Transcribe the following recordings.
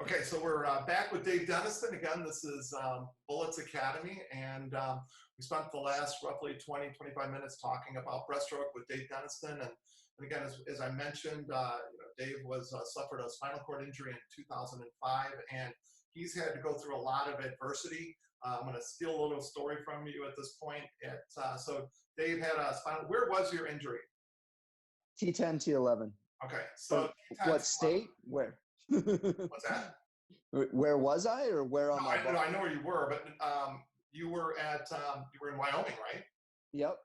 Okay, so we're back with Dave Denniston. Again, this is Bullets Academy, and we spent the last roughly 20, 25 minutes talking about breaststroke with Dave Denniston. And again, as I mentioned, Dave suffered a spinal cord injury in 2005, and he's had to go through a lot of adversity. I'm going to steal a little story from you at this point. So Dave had a spinal. Where was your injury? T10, T11. Okay, so what state? Where? What's that? Where was I, or where on my body? I know where you were, but you were in Wyoming, right? Yep.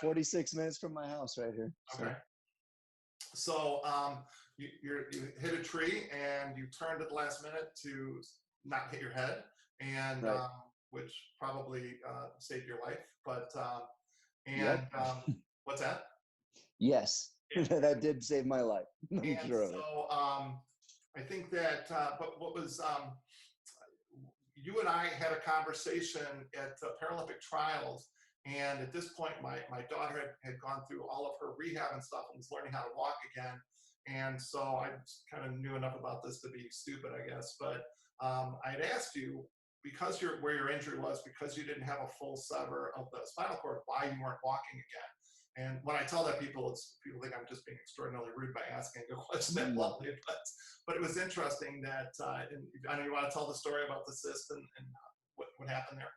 46 minutes from my house right here. Okay. So you hit a tree and you turned at the last minute to not hit your head, and right. Which probably saved your life. But what's that? Yes, that did save my life. And sure so I think that, but what was, you and I had a conversation at the Paralympic trials, and at this point, my daughter had gone through all of her rehab and stuff and was learning how to walk again. And so I kind of knew enough about this to be stupid, I guess. But I'd asked you, because where your injury was, because you didn't have a full sever of the spinal cord, why you weren't walking again. And when I tell that people think I'm just being extraordinarily rude by asking a question that bluntly, but it was interesting that, I know you want to tell the story about the cyst and what happened there.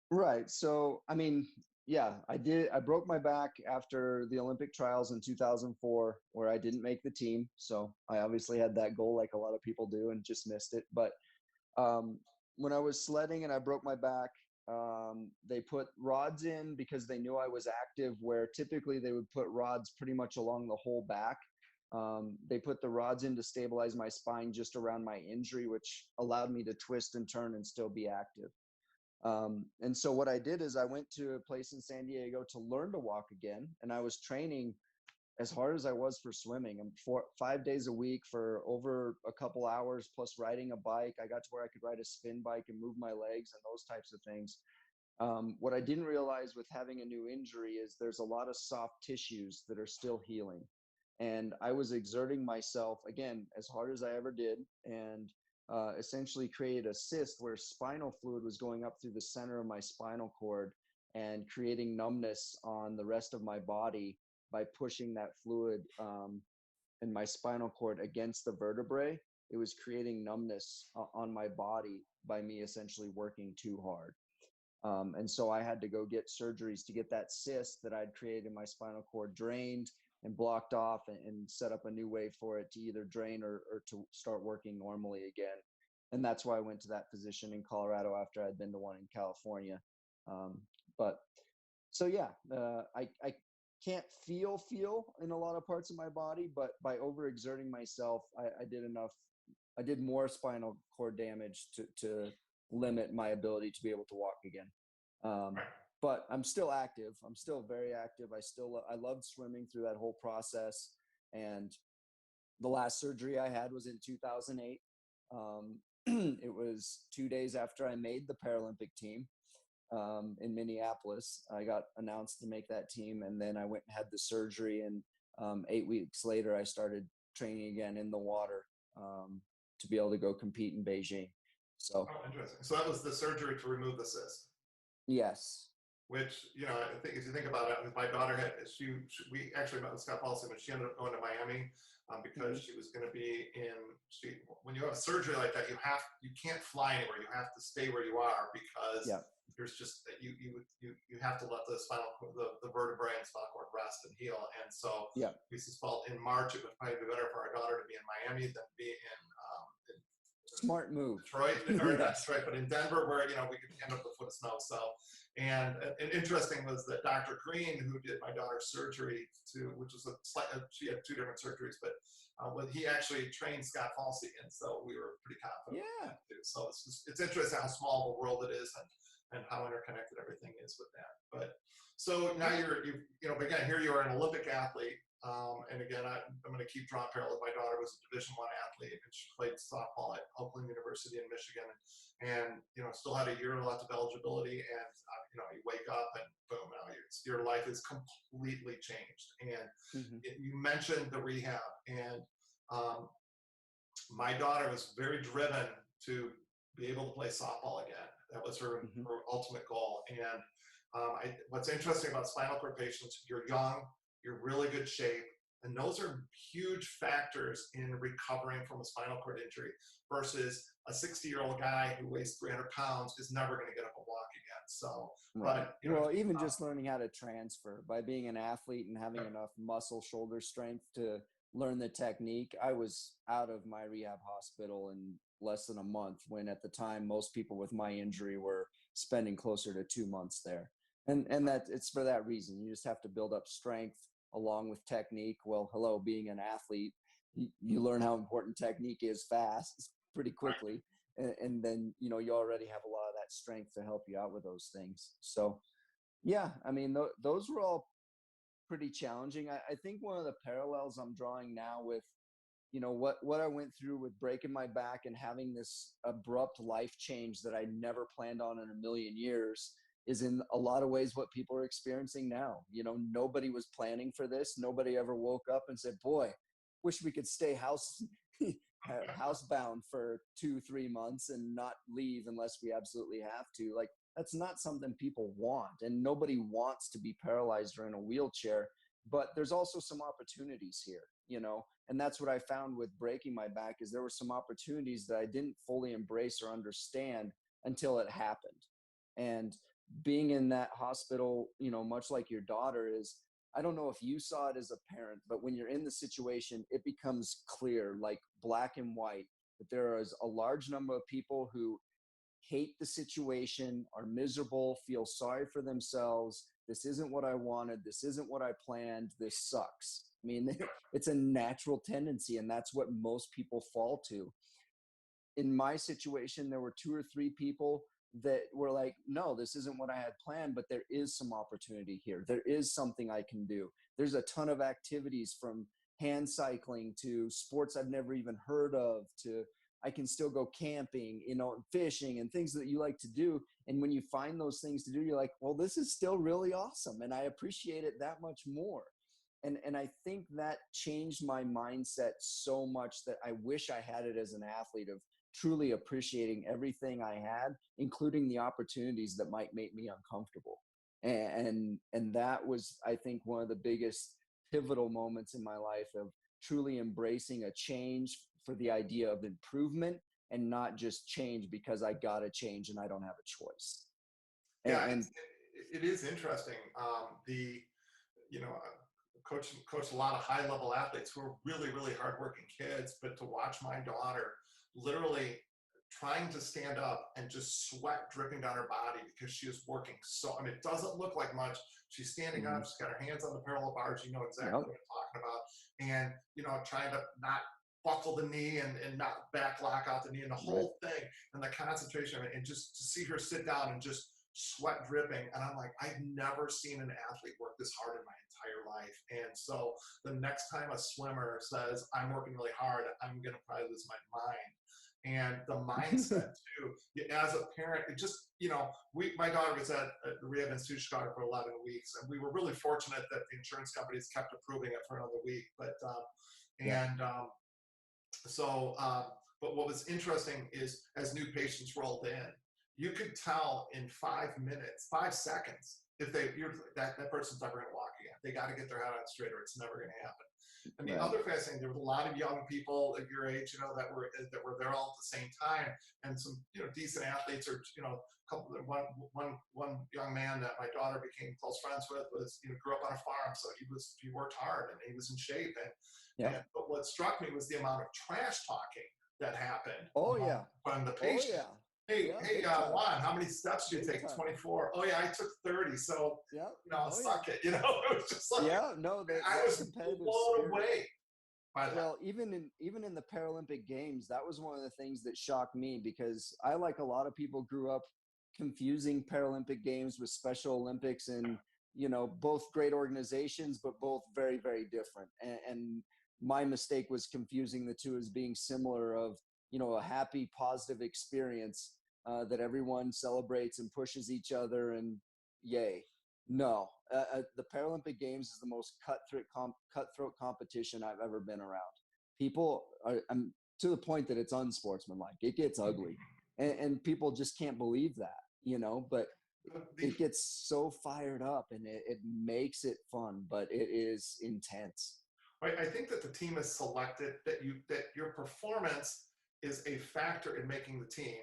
Right. So, I mean, yeah, I did. I broke my back after the Olympic trials in 2004, where I didn't make the team. So I obviously had that goal like a lot of people do and just missed it. But when I was sledding and I broke my back, they put rods in because they knew I was active, where typically they would put rods pretty much along the whole back. They put the rods in to stabilize my spine just around my injury, which allowed me to twist and turn and still be active. And so what I did is I went to a place in San Diego to learn to walk again. And I was training as hard as I was for swimming. I'm 5 days a week for over a couple hours, plus riding a bike. I got to where I could ride a spin bike and move my legs and those types of things. What I didn't realize with having a new injury is there's a lot of soft tissues that are still healing. And I was exerting myself, again, as hard as I ever did, and essentially created a cyst where spinal fluid was going up through the center of my spinal cord and creating numbness on the rest of my body by pushing that fluid in my spinal cord against the vertebrae. It was creating numbness on my body by me essentially working too hard. And so I had to go get surgeries to get that cyst that I'd created in my spinal cord drained and blocked off, and set up a new way for it to either drain or to start working normally again. And that's why I went to that physician in Colorado after I'd been to one in California. I can't feel in a lot of parts of my body, but by overexerting myself, I did more spinal cord damage to limit my ability to be able to walk again. But I'm still active. I'm still very active. I loved swimming through that whole process. And the last surgery I had was in 2008. It was 2 days after I made the Paralympic team in Minneapolis. I got announced to make that team, and then I went and had the surgery. And 8 weeks later, I started training again in the water to be able to go compete in Beijing. So, interesting. So that was the surgery to remove the cyst. Yes. Which, I think if you think about it, my daughter we actually met with Scott Paulson, but she ended up going to Miami because she was going to be when you have a surgery like that, you can't fly anywhere. You have to stay where you are because there's just, you have to let the vertebrae and spinal cord rest and heal. And so we just felt in March, it would probably be better for our daughter to be in Miami than be in smart move. Detroit, that's right. But in Denver, where we could end up with a foot of snow. So, and interesting was that Dr. Green, who did my daughter's surgery which was she had two different surgeries, but he actually trained Scott Falsey, and so we were pretty confident. Yeah. So it's interesting how small the world it is and how interconnected everything is with that. But so now again, here you are an Olympic athlete. And again, I'm going to keep drawing parallels. My daughter was a Division I athlete, and she played softball at Oakland University in Michigan, and still had a year left of eligibility. And you wake up and boom, now your life is completely changed. And you mentioned the rehab, and my daughter was very driven to be able to play softball again. That was Hmm. her ultimate goal. And what's interesting about spinal cord patients, you're young, you're really good shape, and those are huge factors in recovering from a spinal cord injury versus a 60-year-old guy who weighs 300 pounds is never going to get up and walk again. So, Right. but Well, even just learning how to transfer by being an athlete and having enough muscle shoulder strength to learn the technique. I was out of my rehab hospital in less than a month when at the time most people with my injury were spending closer to 2 months there. And that it's for that reason. You just have to build up strength along with technique. Well, hello, being an athlete, you learn how important technique is fast, pretty quickly, and then you already have a lot of that strength to help you out with those things. So yeah, I mean those were all pretty challenging. I think one of the parallels I'm drawing now with what I went through with breaking my back and having this abrupt life change that I never planned on in a million years is in a lot of ways what people are experiencing now. Nobody was planning for this. Nobody ever woke up and said, boy, wish we could stay housebound for 2-3 months and not leave unless we absolutely have to. Like, that's not something people want, and nobody wants to be paralyzed or in a wheelchair. But there's also some opportunities here. And that's what I found with breaking my back is there were some opportunities that I didn't fully embrace or understand until it happened. And being in that hospital, much like your daughter is, I don't know if you saw it as a parent, but when you're in the situation, it becomes clear, like black and white, that there is a large number of people who hate the situation, are miserable, feel sorry for themselves. This isn't what I wanted. This isn't what I planned. This sucks. I mean, it's a natural tendency, and that's what most people fall to. In my situation, there were 2 or 3 people that were like, no, this isn't what I had planned, but there is some opportunity here. There is something I can do. There's a ton of activities from hand cycling to sports I've never even heard of to I can still go camping, fishing and things that you like to do. And when you find those things to do, you're like, well, this is still really awesome. And I appreciate it that much more. And I think that changed my mindset so much that I wish I had it as an athlete of truly appreciating everything I had, including the opportunities that might make me uncomfortable. And that was, I think, one of the biggest pivotal moments in my life of truly embracing a change for the idea of improvement and not just change because I got to change and I don't have a choice. yeah, And it is interesting. You know, coach a lot of high level athletes who are really, really hardworking kids, but to watch my daughter literally trying to stand up and just sweat dripping down her body because she is working so, I mean, it doesn't look like much. She's standing up, she's got her hands on the parallel bars, you know exactly yep. what I'm talking about. And, trying to not buckle the knee and not back lock out the knee and the Right. whole thing and the concentration of it. And just to see her sit down and just sweat dripping. And I'm like, I've never seen an athlete work this hard in my entire life. And so the next time a swimmer says, I'm working really hard, I'm going to probably lose my mind. And the mindset too, as a parent, it just, my daughter was at the Rehab Institute Chicago for 11 weeks, and we were really fortunate that the insurance companies kept approving it for another week. But, Yeah. and so, but what was interesting is as new patients rolled in, you could tell in 5 minutes, 5 seconds, if that person's never going to walk again. They got to get their head on straight, or it's never going to happen. And the Right. other fascinating, there was a lot of young people at your age, that were there all at the same time, and some decent athletes, or one young man that my daughter became close friends with was grew up on a farm, so he worked hard and he was in shape, Yeah. but what struck me was the amount of trash talking that happened Oh yeah. among the Oh patients. yeah. Hey, Yeah. hey, Big time. Juan, how many steps did you Big take? time. 24. Oh yeah, I took 30. So, Yeah. Oh suck yeah. it. It was just like, Yeah. No, I that was competitive blown spirit. away by that. Well, even in the Paralympic Games, that was one of the things that shocked me because I, like a lot of people, grew up confusing Paralympic Games with Special Olympics, and both great organizations, but both very, very different. And my mistake was confusing the two as being similar. Of a happy, positive experience that everyone celebrates and pushes each other, and yay. No, the Paralympic Games is the most cutthroat competition I've ever been around. People are, to the point that it's unsportsmanlike. It gets ugly, and people just can't believe that, but The, it gets so fired up, and it makes it fun, but it is intense. I think that the team is selected, that your performance is a factor in making the team.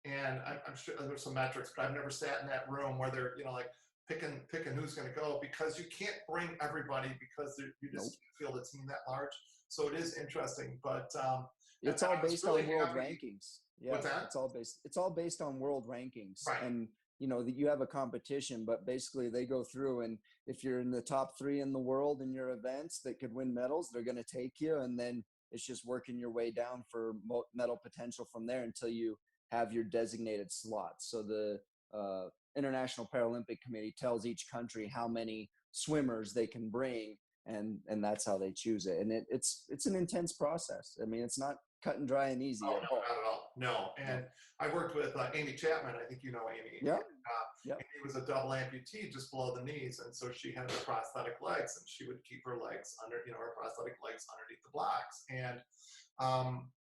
And I'm sure there's some metrics, but I've never sat in that room where they're, like picking who's going to go, because you can't bring everybody, because you Nope. just feel the team that large. So it is interesting, but It's and all I was based really on world happy. rankings. Yeah, What's that? it's all based on world rankings. Right. And that you have a competition, but basically they go through, and if you're in the top 3 in the world in your events that could win medals, they're going to take you, and then it's just working your way down for medal potential from there until you have your designated slots. So the International Paralympic Committee tells each country how many swimmers they can bring, and that's how they choose it. And it's an intense process. I mean, it's not cut and dry and easy Oh, at no, all. not at all. No. No. And I worked with Amy Chapman. I think you know Amy. Yeah. Yep. Amy was a double amputee just below the knees. And so she had the prosthetic legs, and she would keep her legs under, her prosthetic legs underneath the blocks. And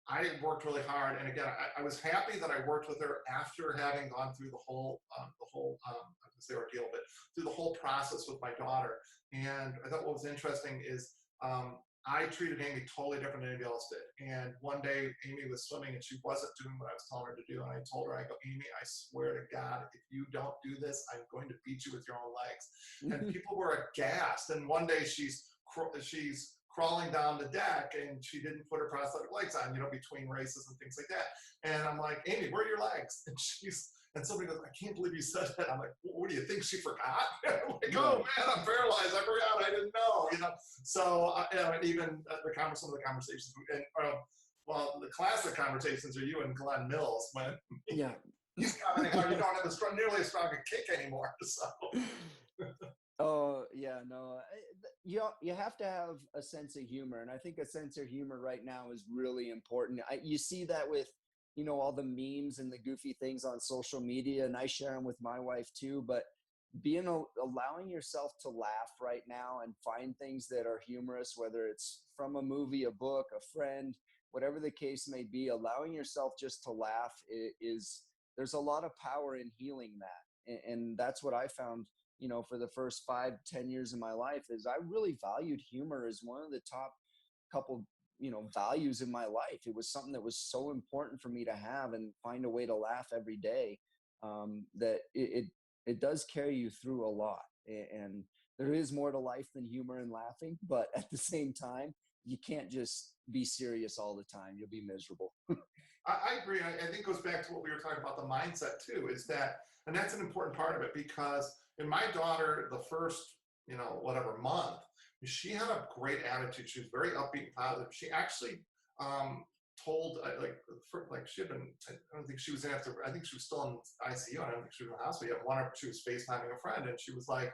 I worked really hard. And again, I was happy that I worked with her after having gone through the whole, I was going to say ordeal, but through the whole process with my daughter. And I thought what was interesting is, I treated Amy totally different than anybody else did. And one day Amy was swimming and she wasn't doing what I was telling her to do. And I told her, I go, Amy, I swear to God, if you don't do this, I'm going to beat you with your own legs. And people were aghast. And one day she's crawling down the deck, and she didn't put her prosthetic legs on, between races and things like that. And I'm like, Amy, where are your legs? And somebody goes, I can't believe you said that. I'm like, what do you think, she forgot? I'm like, oh man, I'm paralyzed. I forgot. I didn't know. So even some of the conversations, and well, the classic conversations are you and Glenn Mills when he's commenting how you don't have nearly as strong a kick anymore. So. Oh yeah, no, you have to have a sense of humor, and I think a sense of humor right now is really important. You see that with all the memes and the goofy things on social media, and I share them with my wife too. But allowing yourself to laugh right now and find things that are humorous, whether it's from a movie, a book, a friend, whatever the case may be, allowing yourself just to laugh is there's a lot of power in healing that, and that's what I found. For the first 5-10 years of my life, is I really valued humor as one of the top couple, values in my life. It was something that was so important for me to have and find a way to laugh every day, that it does carry you through a lot. And there is more to life than humor and laughing, but at the same time, you can't just be serious all the time. You'll be miserable. I agree. I think it goes back to what we were talking about, the mindset too, and that's an important part of it, because in my daughter, the first, whatever month, she had a great attitude. She was very upbeat and positive. She actually told, she had been, I don't think she was after, I think she was still in ICU. I don't think she was in the hospital yet. She was FaceTiming a friend, and she was like,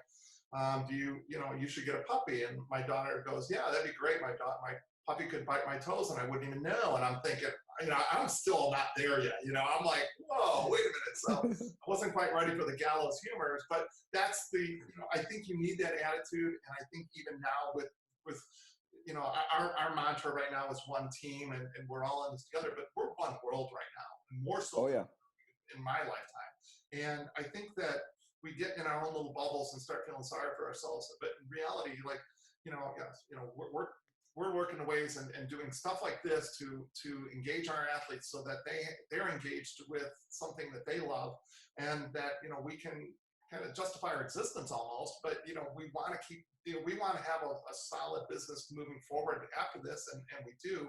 you should get a puppy. And my daughter goes, yeah, that'd be great. My puppy could bite my toes and I wouldn't even know. And I'm thinking, I'm still not there yet. I'm like, whoa, wait a minute. So I wasn't quite ready for the gallows humors, but that's I think you need that attitude. And I think even now with our mantra right now is one team, and we're all in this together, but we're one world right now, and more so in my lifetime. And I think that we get in our own little bubbles and start feeling sorry for ourselves. But in reality, we're working ways and doing stuff like this to engage our athletes so that they're engaged with something that they love, and that we can kind of justify our existence almost. But we want to keep we want to have a solid business moving forward after this, and we do.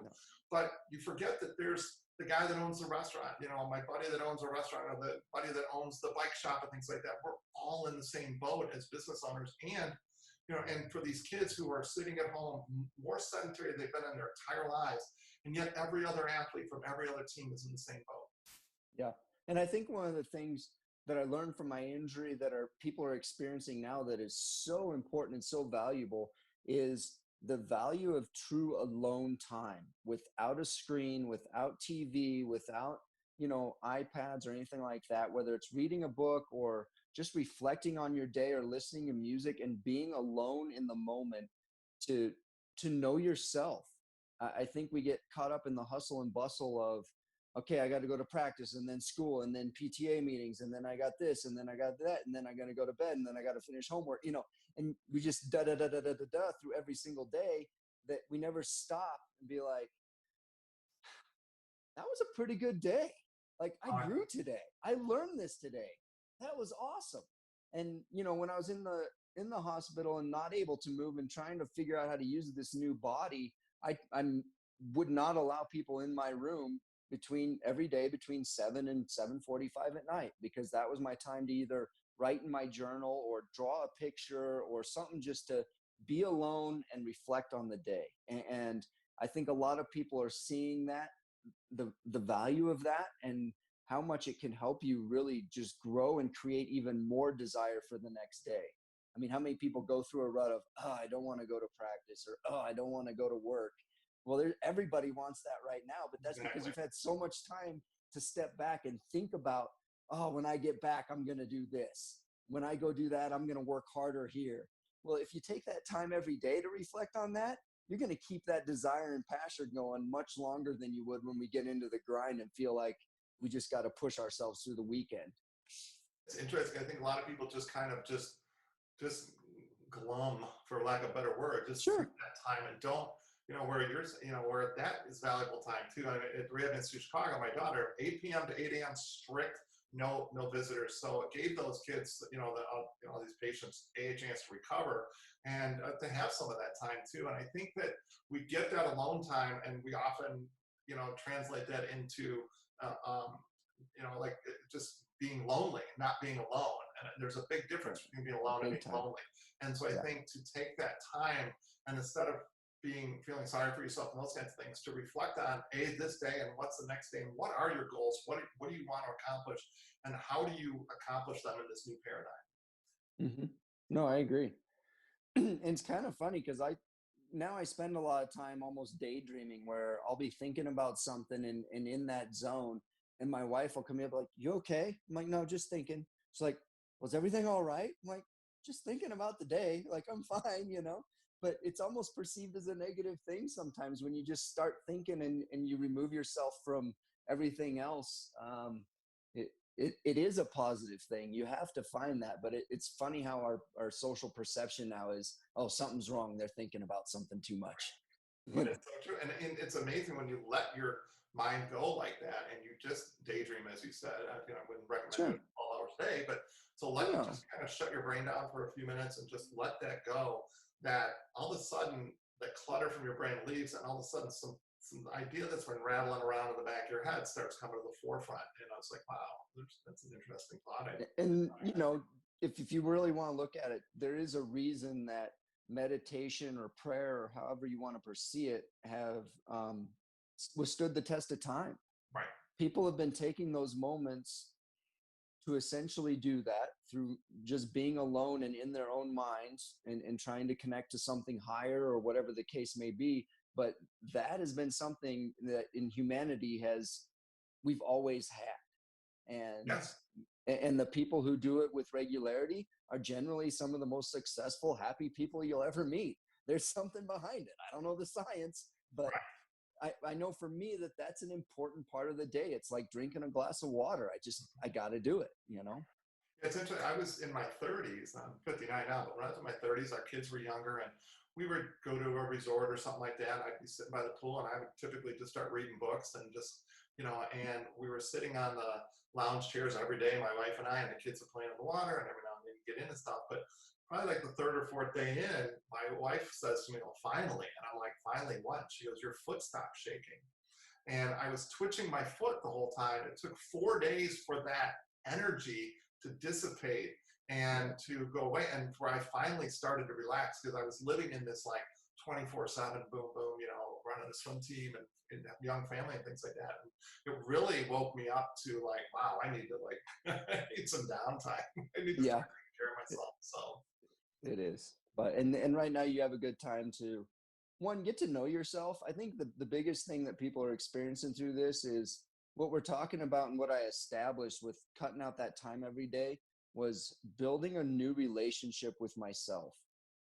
But you forget that there's the guy that owns the restaurant, my buddy that owns a restaurant, or the buddy that owns the bike shop and things like that. We're all in the same boat as business owners. And and for these kids who are sitting at home, more sedentary than they've been in their entire lives, and yet every other athlete from every other team is in the same boat. Yeah. And I think one of the things that I learned from my injury that people are experiencing now that is so important and so valuable is the value of true alone time, without a screen, without TV, without, iPads or anything like that, whether it's reading a book or just reflecting on your day or listening to music and being alone in the moment to know yourself. I think we get caught up in the hustle and bustle of, okay, I got to go to practice and then school and then PTA meetings and then I got this and then I got that and then I got to go to bed and then I got to finish homework, and we just da da da da da da da through every single day, that we never stop and be like, that was a pretty good day. Like, I grew today. I learned this today. That was awesome. And when I was in the hospital and not able to move and trying to figure out how to use this new body, I would not allow people in my room every day between 7 and 7:45 at night, because that was my time to either write in my journal or draw a picture or something, just to be alone and reflect on the day. And I think a lot of people are seeing that, the value of that, and how much it can help you really just grow and create even more desire for the next day. I mean, how many people go through a rut of, oh, I don't want to go to practice, or, oh, I don't want to go to work. Well, everybody wants that right now, but that's because you've had so much time to step back and think about, oh, when I get back, I'm going to do this. When I go do that, I'm going to work harder here. Well, if you take that time every day to reflect on that, you're going to keep that desire and passion going much longer than you would when we get into the grind and feel like we just got to push ourselves through the weekend. It's interesting. I think a lot of people just kind of just glum, for lack of a better word, just Sure. take that time and don't, where where that is valuable time too. I mean, at Rehab Institute Chicago, my daughter, 8 p.m. to 8 a.m. strict, no visitors. So it gave those kids, these patients a chance to recover and to have some of that time too. And I think that we get that alone time, and we often, translate that into, like just being lonely, not being alone. And there's a big difference between being alone and being lonely. And so I think to take that time, and instead of feeling sorry for yourself and those kinds of things, to reflect on this day and what's the next day and what are your goals, what do you want to accomplish, and how do you accomplish them in this new paradigm. Mm-hmm. No, I agree. And it's kind of funny because I spend a lot of time almost daydreaming, where I'll be thinking about something and in that zone, and my wife will come in like, you okay? I'm like, no, just thinking. She's like, was everything all right? I'm like, just thinking about the day. Like, I'm fine, but it's almost perceived as a negative thing sometimes when you just start thinking and you remove yourself from everything else. It is a positive thing. You have to find that, but it's funny how our social perception now is, oh, something's wrong. They're thinking about something too much. But it's so true. And it's amazing when you let your mind go like that and you just daydream, as you said. I wouldn't recommend Sure. it 12 hours a day, but so let you just kind of shut your brain down for a few minutes and just let that go, that all of a sudden the clutter from your brain leaves, and all of a sudden some idea that's been rattling around in the back of your head starts coming to the forefront. And I was like, wow, that's an interesting thought. And if you really want to look at it, there is a reason that meditation or prayer, or however you want to perceive it, have withstood the test of time. Right. People have been taking those moments to essentially do that through just being alone and in their own minds, and trying to connect to something higher or whatever the case may be. But that has been something that in humanity we've always had. And yes. And the people who do it with regularity are generally some of the most successful, happy people you'll ever meet. There's something behind it. I don't know the science, but right. I know for me that's an important part of the day. It's like drinking a glass of water. I got to do it, It's interesting. I was in my 30s. I'm 59 now, but when I was in my 30s, our kids were younger, and we would go to a resort or something like that. I'd be sitting by the pool, and I would typically just start reading books and just, and we were sitting on the lounge chairs every day, my wife and I, and the kids would play in the water, and every now and then you get in and stuff. But probably like the third or fourth day in, my wife says to me, "Well, finally." And I'm like, "Finally what?" She goes, "Your foot stopped shaking." And I was twitching my foot the whole time. It took 4 days for that energy to dissipate and to go away, and where I finally started to relax, because I was living in this like 24/7 boom boom, running a swim team and young family and things like that. And it really woke me up to like, wow, I need to I need some downtime. I need to start taking care of myself. So it is. But and right now you have a good time to get to know yourself. I think the biggest thing that people are experiencing through this is what we're talking about, and what I established with cutting out that time every day was building a new relationship with myself.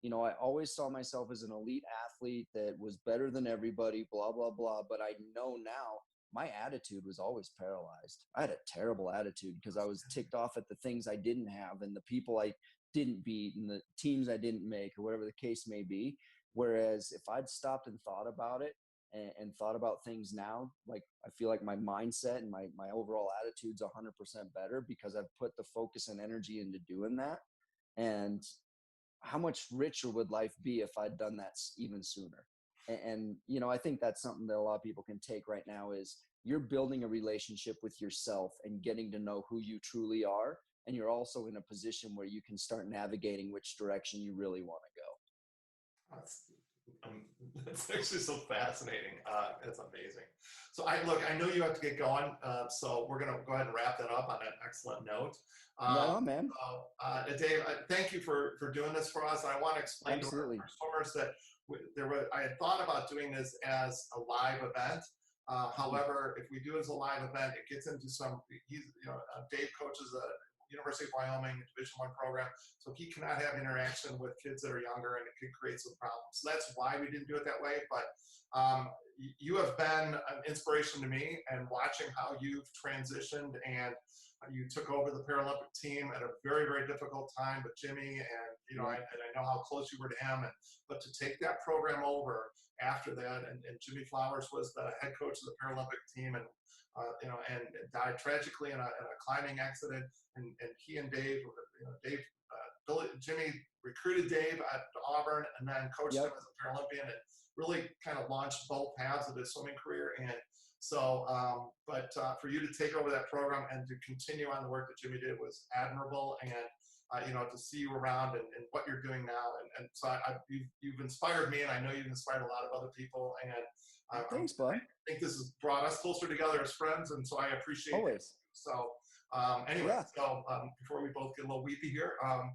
you know, I always saw myself as an elite athlete that was better than everybody, blah, blah, blah. But I know now my attitude was always paralyzed. I had a terrible attitude because I was ticked off at the things I didn't have and the people I didn't beat and the teams I didn't make or whatever the case may be. Whereas if I'd stopped and thought about it and thought about things now, like I feel like my mindset and my overall attitude's 100% better because I've put the focus and energy into doing that. And how much richer would life be if I'd done that even sooner? And you know, I think that's something that a lot of people can take right now is you're building a relationship with yourself and getting to know who you truly are. And you're also in a position where you can start navigating which direction you really want to go. That's, um, that's actually so fascinating. It's amazing. So I know you have to get going. So we're going to go ahead and wrap that up on that excellent note. Right on, man. Dave, thank you for doing this for us. And I want to explain to Absolutely. our swimmers that I had thought about doing this as a live event. However, if we do it as a live event, it gets into Dave coaches a University of Wyoming Division I program, so he cannot have interaction with kids that are younger, and it could create some problems. So that's why we didn't do it that way. But you have been an inspiration to me, and watching how you've transitioned and you took over the Paralympic team at a very, very difficult time with Jimmy, and I know how close you were to him, but to take that program over after that, and Jimmy Flowers was the head coach of the Paralympic team, and and died tragically in a climbing accident, and he and Dave, Jimmy recruited Dave at Auburn, and then coached him as a Paralympian, and really kind of launched both halves of his swimming career. And so, for you to take over that program and to continue on the work that Jimmy did was admirable. And to see you around and what you're doing now, and so you've inspired me, and I know you've inspired a lot of other people. And thanks, bud. I think this has brought us closer together as friends, and so I appreciate it. Always. So before we both get a little weepy here, I'm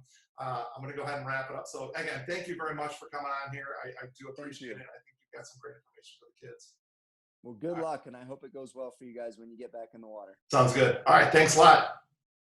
going to go ahead and wrap it up. So again, thank you very much for coming on here. I do appreciate it. I think you've got some great information for the kids. Well, good luck, and I hope it goes well for you guys when you get back in the water. Sounds good. All right, thanks a lot.